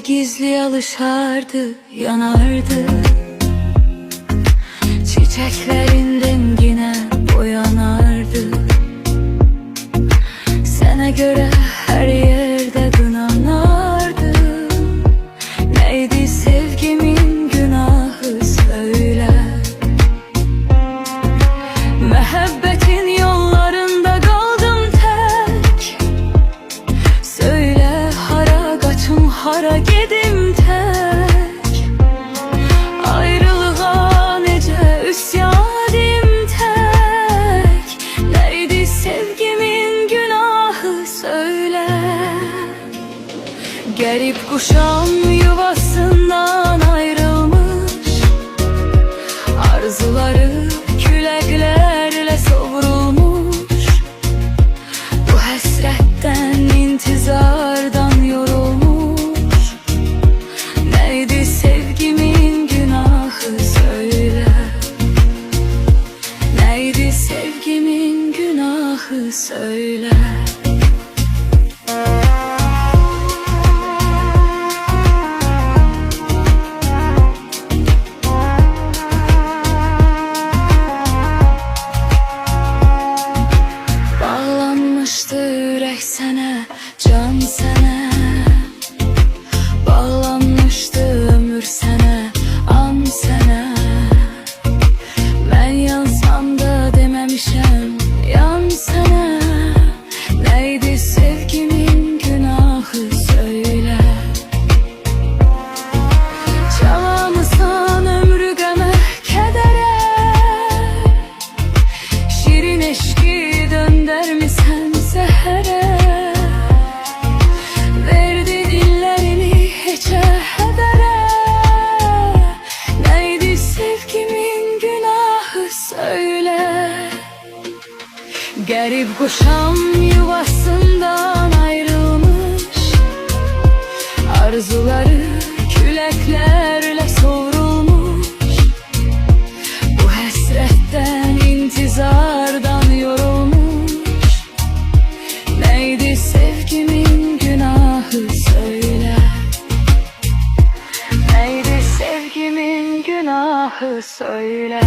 gizli alışardı, yanardı. Çiçeklerin rengine boyanardı. Sana göre her yerde kınanardı. Neydi sevgimin günahı söyle. Məhəbbətin yollarında kaldım tek. Söyle hara kaçım, hara gedim tek. Ayrılığa nece üsyan edim tek. Neydi sevgimin günahı söyle. Garip kuşam yuvasından ayrılmış. Arzuları küləklərlə sovrulmuş. Bu həsrətdən, intizardan yorulmuş. Neydi sevgimin günahı söyle. Neydi sevgimin günahı söyle. Ürək sənə, can sənə. Bağlanmışdı ömür sənə, an sənə. Mən yansam da deməmişəm, yan sənə. Neydi sevgimin günahı söyle. Çalamısan ömrü qəmə, kədərə. Şirin eşki döndərmisən səhərə. Verdi dillərini heçə hədərə. Neydi sevgimin günahı söyle. Garip kuşam yuvasından ayrılmış. Arzuları küləklərlə sovrulmuş. Bu həsrətdən, intizardan yorulmuş. Neydi sevgimin günahı söyle. Neydi sevgimin günahı söyle.